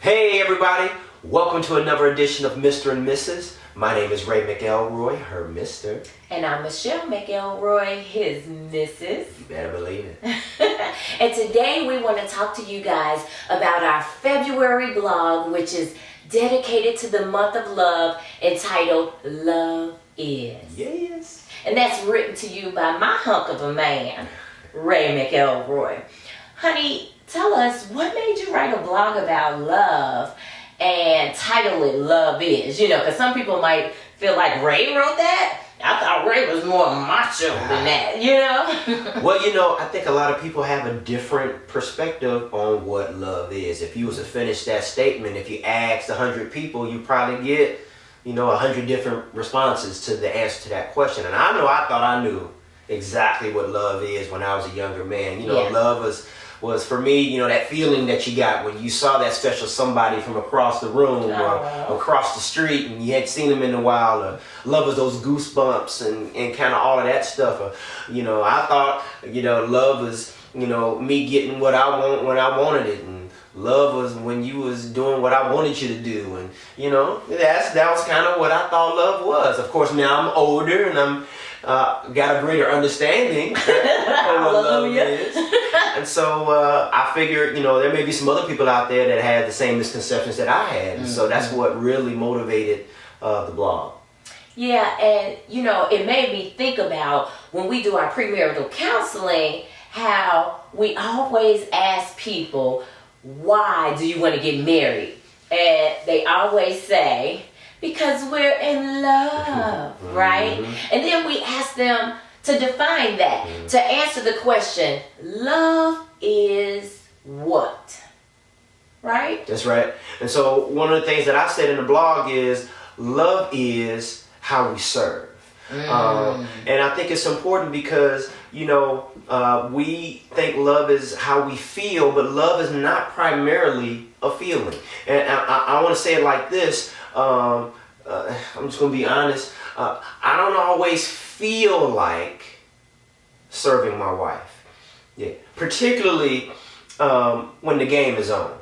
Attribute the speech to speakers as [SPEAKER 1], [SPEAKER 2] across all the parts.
[SPEAKER 1] Hey everybody, welcome to another edition of Mr. and Mrs. My name is Ray McElroy, her Mr.
[SPEAKER 2] And I'm Michelle McElroy, his Mrs.
[SPEAKER 1] You better believe it.
[SPEAKER 2] And today we want to talk to you guys about our February blog, which is dedicated to the month of love, entitled Love Is.
[SPEAKER 1] Yes.
[SPEAKER 2] And that's written to you by my hunk of a man, Ray McElroy. Honey, tell us, what made you write a blog about love and title it Love Is? You know, because some people might feel like Ray wrote that. I thought Ray was more macho than that, you know?
[SPEAKER 1] Well, you know, I think a lot of people have a different perspective on what love is. If you was to finish that statement, if you asked 100 people, you probably get, 100 different responses to the answer to that question. And I thought I knew exactly what love is when I was a younger man. Love was for me, that feeling that you got when you saw that special somebody from across the room or across the street and you hadn't seen them in a while. Or love was those goosebumps and kind of all of that stuff. I thought, love was, me getting what I want when I wanted it. And love was when you was doing what I wanted you to do. And, that was kind of what I thought love was. Of course, now I'm older and I'm got a greater understanding of what love is. And so I figured, there may be some other people out there that had the same misconceptions that I had. And so that's what really motivated the blog.
[SPEAKER 2] Yeah, and it made me think about when we do our premarital counseling, how we always ask people, why do you want to get married? And they always say, because we're in love, right? And then we ask them to define that, to answer the question, love is what? Right?
[SPEAKER 1] That's right. And so one of the things that I said in the blog is, love is how we serve. And I think it's important because, we think love is how we feel, but love is not primarily a feeling. And I want to say it like this. I'm just going to be honest. I don't always feel like serving my wife. Yeah. Particularly when the game is on.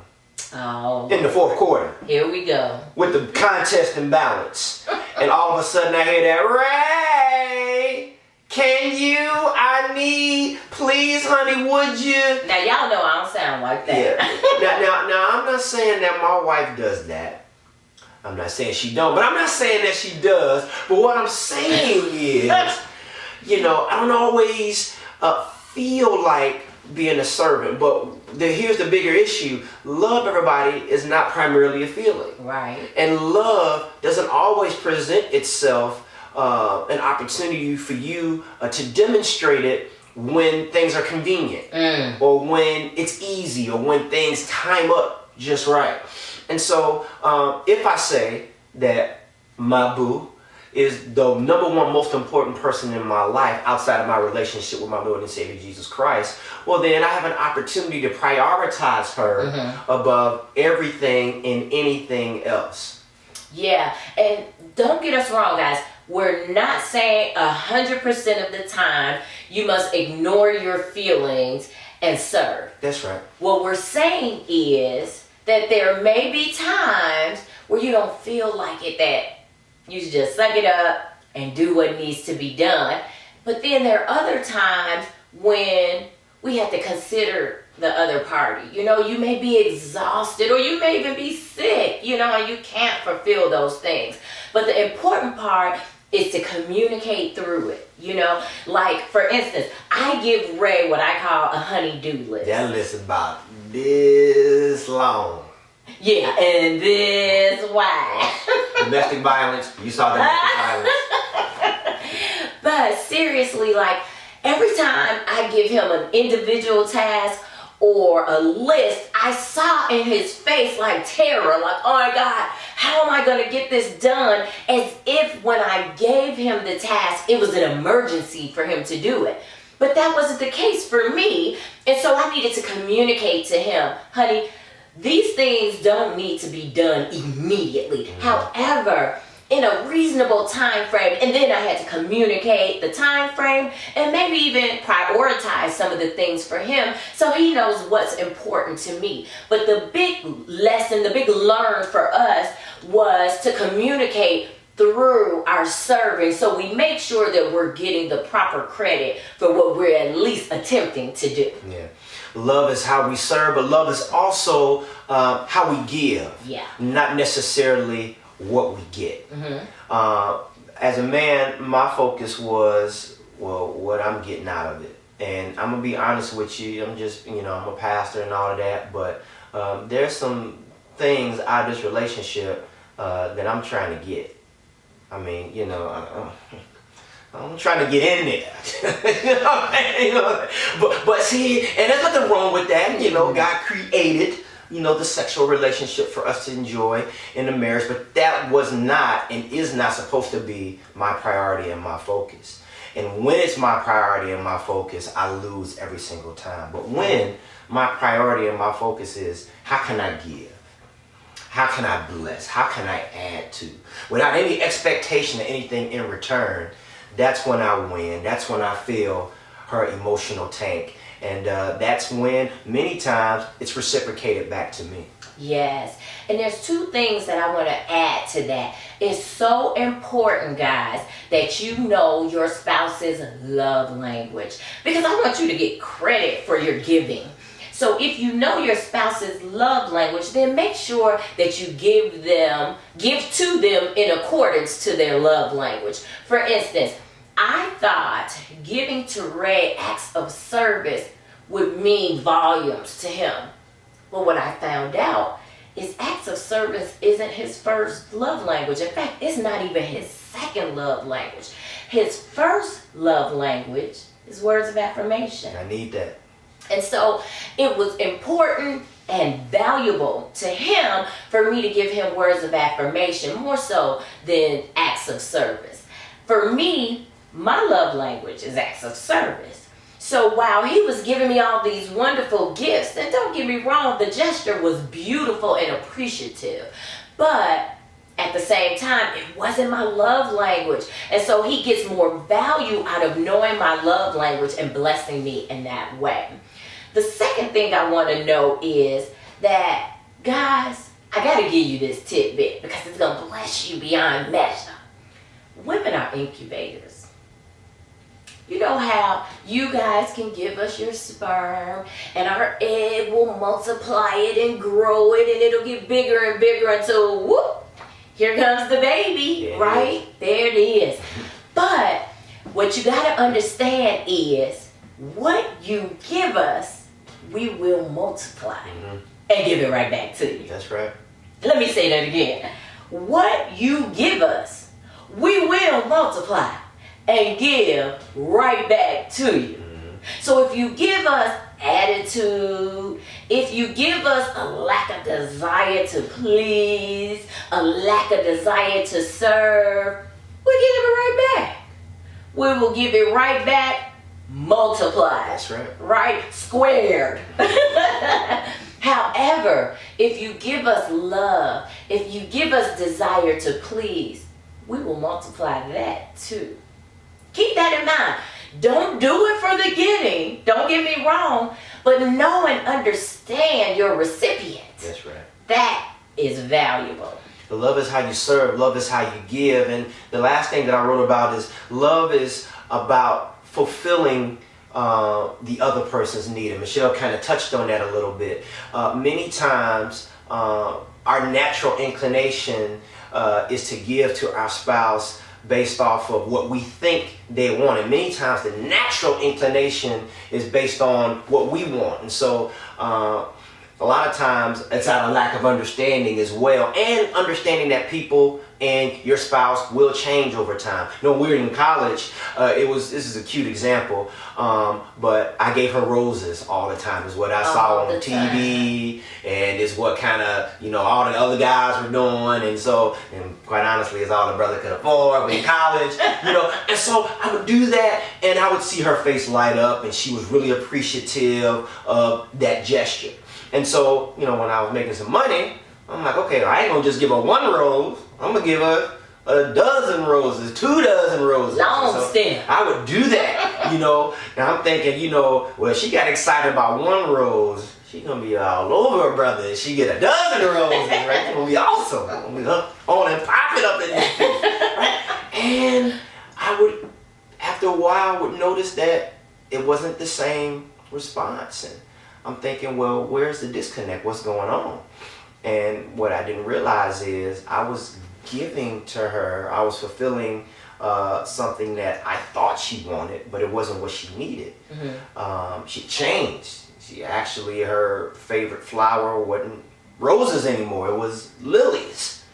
[SPEAKER 2] Oh.
[SPEAKER 1] In the fourth quarter.
[SPEAKER 2] Here we go.
[SPEAKER 1] With the contest and balance. And all of a sudden I hear that, Ray, please, honey, would you?
[SPEAKER 2] Now y'all know I don't sound like that.
[SPEAKER 1] Yeah. Now I'm not saying that my wife does that. I'm not saying she don't, but I'm not saying that she does. But what I'm saying is, I don't always feel like being a servant. But here's the bigger issue. Love, everybody, is not primarily a feeling.
[SPEAKER 2] Right.
[SPEAKER 1] And love doesn't always present itself an opportunity for you to demonstrate it when things are convenient or when it's easy or when things time up just right. And so if I say that my boo is the number one most important person in my life outside of my relationship with my Lord and Savior Jesus Christ, well then I have an opportunity to prioritize her above everything and anything else.
[SPEAKER 2] Yeah, and don't get us wrong, guys. We're not saying 100% of the time you must ignore your feelings and serve.
[SPEAKER 1] That's right.
[SPEAKER 2] What we're saying is that there may be times where you don't feel like it, that you just suck it up and do what needs to be done. But then there are other times when we have to consider the other party. You may be exhausted or you may even be sick, and you can't fulfill those things. But the important part is to communicate through it. Like, for instance, I give Ray what I call a honey-do list.
[SPEAKER 1] That list is about this long.
[SPEAKER 2] Yeah, and this wide.
[SPEAKER 1] Domestic violence. You saw domestic violence.
[SPEAKER 2] But seriously, like, every time I give him an individual task or a list, I saw in his face like terror, like, oh my God, how am I going to get this done? As if when I gave him the task, it was an emergency for him to do it. But that wasn't the case for me. And so I needed to communicate to him, honey, these things don't need to be done immediately. However, in a reasonable time frame, and then I had to communicate the time frame and maybe even prioritize some of the things for him so he knows what's important to me. But the big lesson, the big learn for us was to communicate through our serving, so we make sure that we're getting the proper credit for what we're at least attempting to do.
[SPEAKER 1] Yeah. Love is how we serve, but love is also how we give.
[SPEAKER 2] Yeah.
[SPEAKER 1] Not necessarily what we get. As a man, my focus was, well, what I'm getting out of it. And I'm going to be honest with you. I'm just, I'm a pastor and all of that, but there's some things out of this relationship that I'm trying to get. I mean, I'm trying to get in there. But see, and there's nothing wrong with that. God created, the sexual relationship for us to enjoy in the marriage, but that was not and is not supposed to be my priority and my focus. And when it's my priority and my focus, I lose every single time. But when my priority and my focus is, how can I give? How can I bless? How can I add to? Without any expectation of anything in return, that's when I win. That's when I fill her emotional tank. And that's when many times it's reciprocated back to me.
[SPEAKER 2] Yes. And there's two things that I want to add to that. It's so important, guys, that you know your spouse's love language, because I want you to get credit for your giving. So if you know your spouse's love language, then make sure that you give to them in accordance to their love language. For instance, I thought giving to Ray acts of service would mean volumes to him. But what I found out is acts of service isn't his first love language. In fact, it's not even his second love language. His first love language is words of affirmation.
[SPEAKER 1] I need that.
[SPEAKER 2] And so it was important and valuable to him for me to give him words of affirmation more so than acts of service. For me, my love language is acts of service. So while he was giving me all these wonderful gifts, and don't get me wrong, the gesture was beautiful and appreciative, but at the same time, it wasn't my love language. And so he gets more value out of knowing my love language and blessing me in that way. The second thing I want to know is that, guys, I got to give you this tidbit because it's going to bless you beyond measure. Women are incubators. You know how you guys can give us your sperm and our egg will multiply it and grow it and it'll get bigger and bigger until, whoop, here comes the baby, right? There it is. But what you got to understand is what you give us, we will multiply and give it right back to you.
[SPEAKER 1] That's right.
[SPEAKER 2] Let me say that again. What you give us, we will multiply and give right back to you. So if you give us attitude, if you give us a lack of desire to please, a lack of desire to serve, we'll give it right back. We will give it right back multiplied.
[SPEAKER 1] That's right.
[SPEAKER 2] Right? Squared. However, if you give us love, if you give us desire to please, we will multiply that too. Keep that in mind. Don't do it for the getting. Don't get me wrong. But know and understand your recipient.
[SPEAKER 1] That's right.
[SPEAKER 2] That is valuable.
[SPEAKER 1] The love is how you serve. Love is how you give. And the last thing that I wrote about is love is about fulfilling the other person's need. And Michelle kind of touched on that a little bit. Many times, our natural inclination is to give to our spouse based off of what we think they want. And many times the natural inclination is based on what we want. And so a lot of times it's out of lack of understanding as well, and understanding that people and your spouse will change over time. When we were in college, this is a cute example, but I gave her roses all the time. Is what I saw on TV, and is what kind of, all the other guys were doing, and so, and quite honestly, it's all the brother could afford in college, and so I would do that, and I would see her face light up, and she was really appreciative of that gesture. And so, when I was making some money, I'm like, okay, I ain't gonna just give her one rose. I'm gonna give her a dozen roses, 2 dozen roses.
[SPEAKER 2] Long stem.
[SPEAKER 1] I would do that, And I'm thinking, well, she got excited about 1 rose. She gonna be all over her brother. If she get a dozen roses, right? It's gonna be awesome. I'm gonna be on and popping up in this thing, right? And I would, after a while, I would notice that it wasn't the same response. And I'm thinking, well, where's the disconnect? What's going on? And what I didn't realize is I was giving to her, I was fulfilling something that I thought she wanted, but it wasn't what she needed. She changed. She actually, her favorite flower wasn't roses anymore, it was lilies.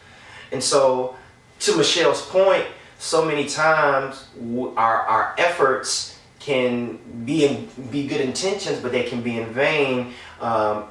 [SPEAKER 1] And so, to Michelle's point, so many times our efforts can be good intentions, but they can be in vain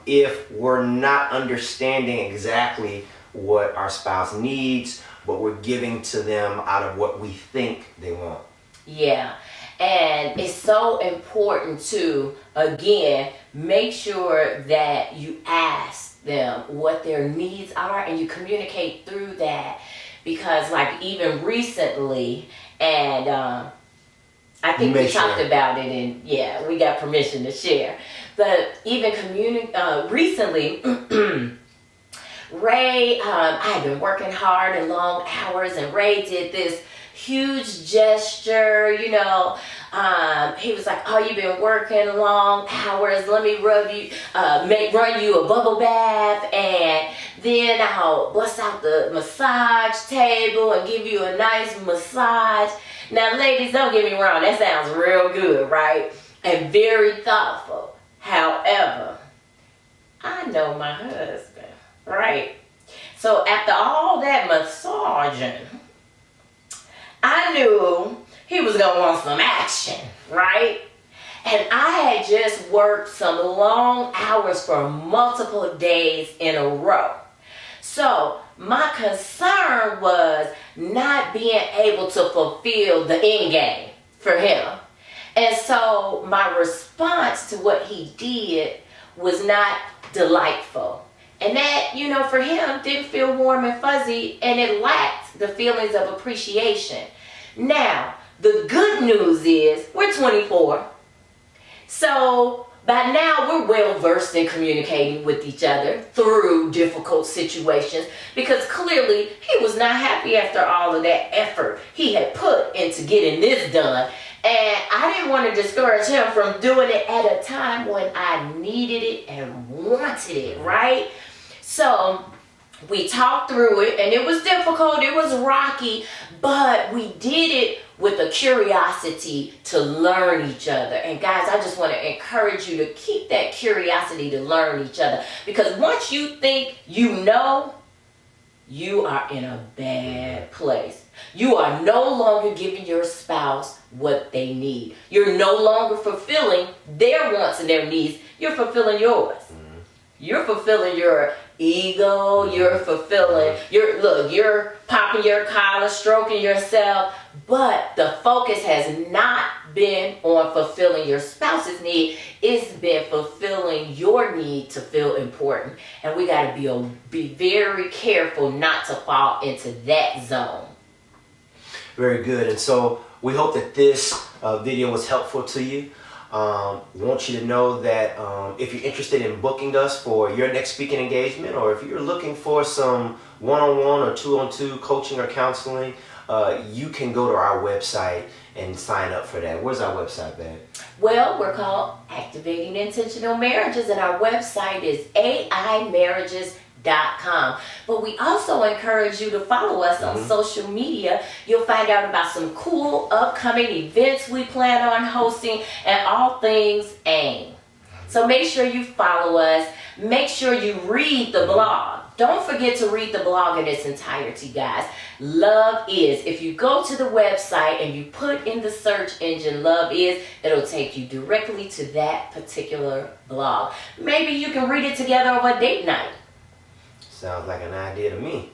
[SPEAKER 1] if we're not understanding exactly what our spouse needs, but we're giving to them out of what we think they want.
[SPEAKER 2] Yeah. And it's so important to, again, make sure that you ask them what their needs are and you communicate through that. Because like even recently, and I think we talked about it, and yeah, we got permission to share. But even recently, Ray, I had been working hard and long hours, and Ray did this huge gesture, he was like, oh, you've been working long hours, let me run you a bubble bath, and then I'll bust out the massage table and give you a nice massage. Now ladies, don't get me wrong, that sounds real good, right? And very thoughtful. However, I know my husband, right? So after all that massaging, I knew he was going to want some action, right? And I had just worked some long hours for multiple days in a row. So my concern was not being able to fulfill the end game for him. And so my response to what he did was not delightful. And that, for him didn't feel warm and fuzzy, and it lacked the feelings of appreciation. Now, the good news is we're 24. So by now we're well versed in communicating with each other through difficult situations, because clearly he was not happy after all of that effort he had put into getting this done. And I didn't want to discourage him from doing it at a time when I needed it and wanted it, right? So we talked through it, and it was difficult, it was rocky, but we did it with a curiosity to learn each other. And guys, I just want to encourage you to keep that curiosity to learn each other, because once you think you know, you are in a bad place. You are no longer giving your spouse what they need. You're no longer fulfilling their wants and their needs. You're fulfilling yours. You're fulfilling your ego. You're fulfilling you're popping your collar, stroking yourself, but the focus has not been on fulfilling your spouse's need. It's been fulfilling your need to feel important. And we got to be very careful not to fall into that zone.
[SPEAKER 1] Very good. And so we hope that this video was helpful to you. We want you to know that if you're interested in booking us for your next speaking engagement, or if you're looking for some one-on-one or two-on-two coaching or counseling, you can go to our website and sign up for that. Where's our website, babe?
[SPEAKER 2] Well, we're called Activating Intentional Marriages, and our website is aimarriages.com. But we also encourage you to follow us on social media. You'll find out about some cool upcoming events we plan on hosting and all things AIM. So make sure you follow us. Make sure you read the blog. Don't forget to read the blog in its entirety, guys. Love Is. If you go to the website and you put in the search engine Love Is, it'll take you directly to that particular blog. Maybe you can read it together over a date night.
[SPEAKER 1] Sounds like an idea to me.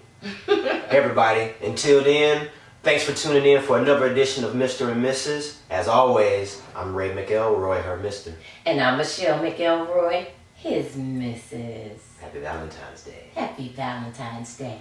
[SPEAKER 1] Everybody, until then, thanks for tuning in for another edition of Mr. and Mrs. As always, I'm Ray McElroy, her Mr.
[SPEAKER 2] And I'm Michelle McElroy, his Mrs.
[SPEAKER 1] Happy Valentine's Day.
[SPEAKER 2] Happy Valentine's Day.